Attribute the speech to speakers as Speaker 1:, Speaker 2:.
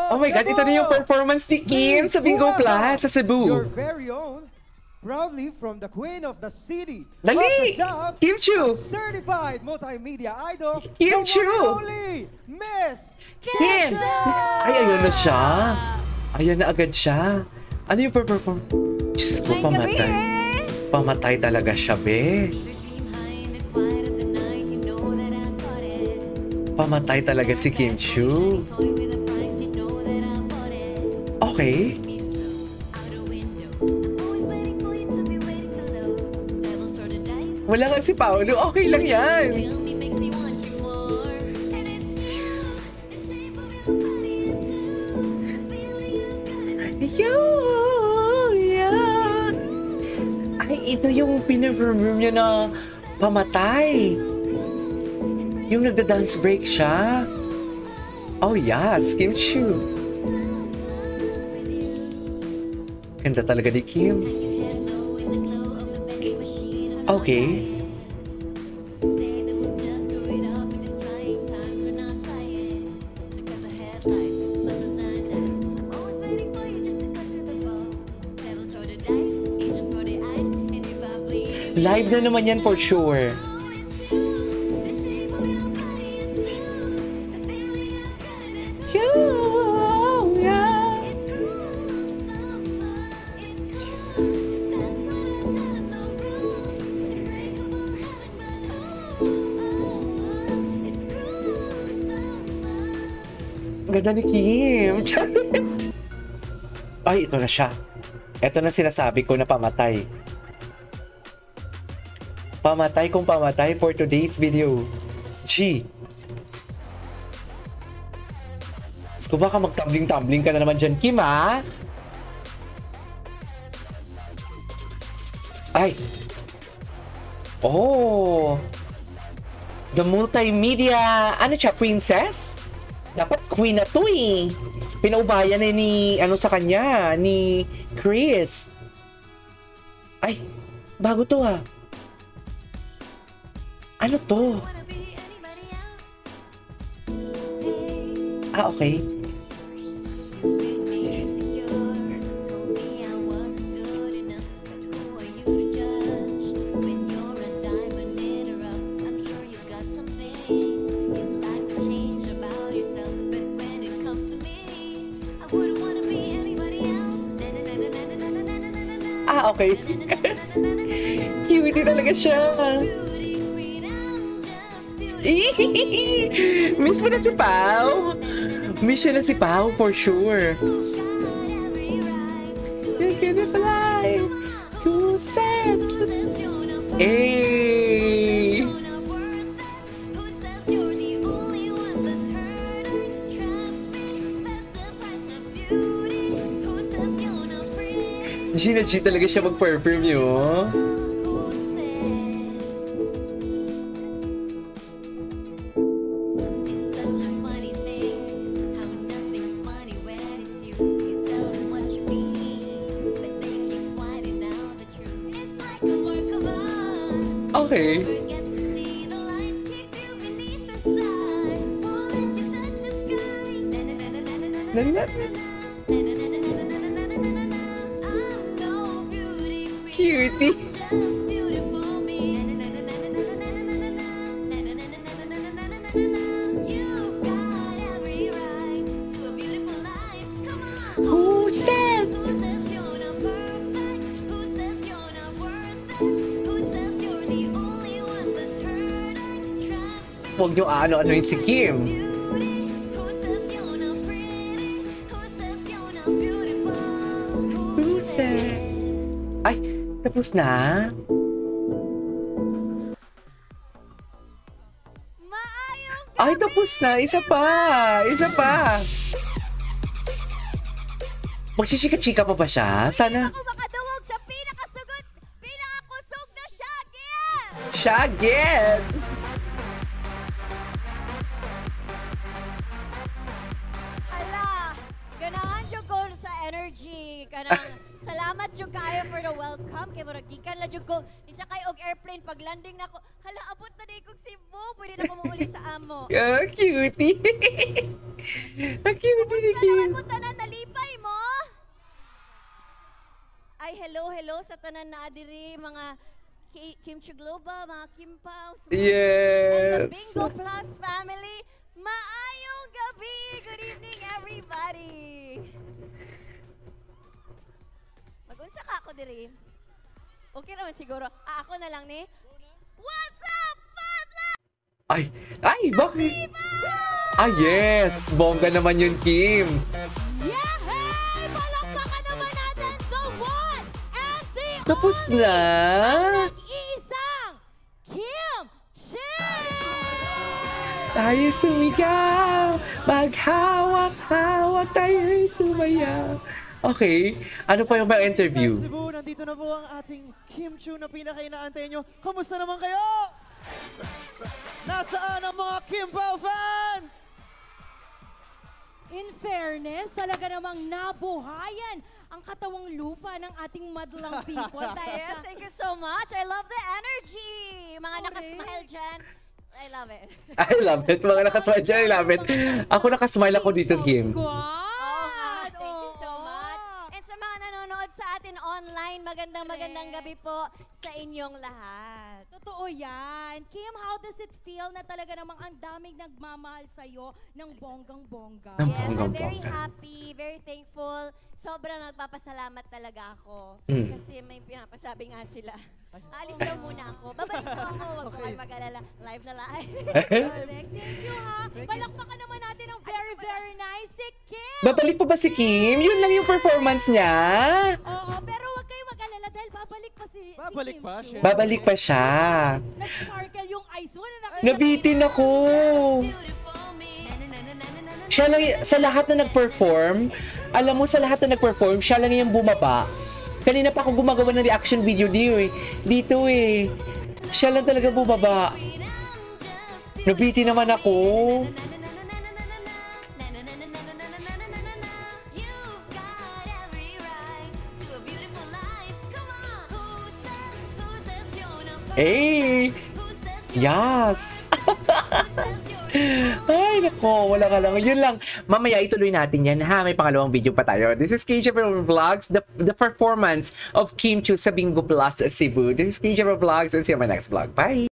Speaker 1: Oh my God, ito na yung performance ni Kim sa Bingo Plus sa Cebu.
Speaker 2: Your very own, proudly from the queen of the city,
Speaker 1: Dali!
Speaker 2: of the South,
Speaker 1: Kim Chiu!
Speaker 2: certified multimedia idol,
Speaker 1: Kim
Speaker 2: the
Speaker 1: Chiu!
Speaker 2: one and only Miss
Speaker 1: Kim! Ay, ayun na siya. Ayan na agad siya. Ano yung perform? Diyos ko, pamatay. Pamatay talaga siya, be. Pamatay talaga si Kim Chiu. Okay. Wala nga si Paolo. Okay lang yan. Ay, ito yung pinag-room niya na pamatay. Yung nagda-dance break siya. Oh yes, Kim Chiu. Ganda talaga ni Kim. Okay. Live na naman yan for sure. Ganda ni Kim. Ay, ito na siya. Ito na sinasabi ko na pamatay. Pamatay kung pamatay for today's video. G. Gusto baka mag-tumbling-tumbling ka na naman dyan, Kim, ha? Ay. Oh. The multimedia, ano siya, princess? Dapat queen na to eh. Pinaubayan na ni, ano sa kanya, ni Chris. Ay, bago to ah. Ano to? Ah, okay. Ah, okay. Cutie talaga siya. Miss mo na si Pao. Miss siya na si Pao for sure. You're gonna fly. Who says? Hey. Gina G talaga siya mag-perform yun. Okay. Cutie. Who said? Huwag niyo ano-ano yung si Kim. Who said? Ay, tapos na? Ay, tapos na. Isa pa. Isa pa. Magsisika-chika pa ba siya? Sana.
Speaker 3: Ako makadawag sa pinakasugod, pinakakusog na Shaggy!
Speaker 1: Shaggy!
Speaker 3: Ala, ganahan dyan ko sa energy. Kanang, salamat dyan kayo for the welcome. welcome. Kaya murag gikan la jud ko. Isa kay og airplane pag landing na ko. Hala abot na day kog Cebu. Pwede na ko muuli sa amo.
Speaker 1: Ah, cutie. Ang cutie ni
Speaker 3: Sa
Speaker 1: Kim.
Speaker 3: naman mo tanan nalipay mo. Ay hello sa tanan na adiri mga Kimchi Global, mga Kimpaws. And the
Speaker 1: Yes.
Speaker 3: Bingo Plus family. Maayong gabi. Good evening everybody. Magunsa ka ako diri. Okay naman siguro. Ako na lang ni. What's up, Padla?
Speaker 1: Ay, bakit? Ah, yes. Bongga naman yun, Kim.
Speaker 3: Yeah, hey! Palakpakan naman natin the one and the
Speaker 1: Tapos na.
Speaker 3: nag-iisang Kim Chi!
Speaker 1: Tayo sumigaw. Maghawak-hawak tayo sumayaw. Okay. Ano pa yung mga interview?
Speaker 4: Cebu, nandito na po ang ating Kim Chu na pinaka-inaantay nyo. Kamusta naman kayo? Nasaan ang mga Kim Pao fans?
Speaker 5: In fairness, talaga namang nabuhayan ang katawang lupa ng ating madlang people. Dahil
Speaker 3: Yes,
Speaker 5: sa
Speaker 3: thank you so much. I love the energy. Mga
Speaker 5: Correct.
Speaker 3: nakasmile dyan. I love it.
Speaker 1: I love it. Mga nakasmile dyan, I love it. Ako nakasmile ako dito, Kim.
Speaker 5: Squad!
Speaker 3: Thank you so much. And sa mga nanonood sa atin online, magandang gabi po sa inyong lahat.
Speaker 5: Totoo yan. Kim, how does it feel na talaga namang ang daming nagmamahal sa'yo ng bonggang-bongga?
Speaker 1: Ng
Speaker 3: Yes, I'm
Speaker 1: bonggang-bongga.
Speaker 3: very happy, very thankful. Sobrang nagpapasalamat talaga ako.
Speaker 1: Mm.
Speaker 3: Kasi may pinapasabi nga sila. Alis daw muna ako. Babalik daw ako. Huwag ko kayo mag-alala. Live na live.
Speaker 5: Correct. Thank you, ha. Palakpakan naman natin ang very, very nice si Kim.
Speaker 1: Babalik pa ba si Kim? Yun lang yung performance niya.
Speaker 5: Oo, pero huwag kayo mag-alala dahil babalik pa si
Speaker 4: Babalik
Speaker 5: Kim
Speaker 4: pa,
Speaker 5: Chu.
Speaker 4: syempre.
Speaker 1: Babalik pa siya.
Speaker 5: Nag-sparkle yung eyes mo na nakita.
Speaker 1: Nabitin ako. Siya lang, sa lahat na nag-perform, alam mo, sa lahat na nag-perform, siya lang yung bumaba. Kanina pa ako gumagawa ng reaction video dito eh. Siya lang talaga bumaba. Nabitin naman ako. Hey! Yes! Ay, nako, wala ka lang. Yun lang. Mamaya ituloy natin yan, ha? May pangalawang video pa tayo. This is KJ Vlogs, the performance of Kim Chu sa Bingo Plus Cebu. This is KJ Vlogs, and see you on my next vlog. Bye!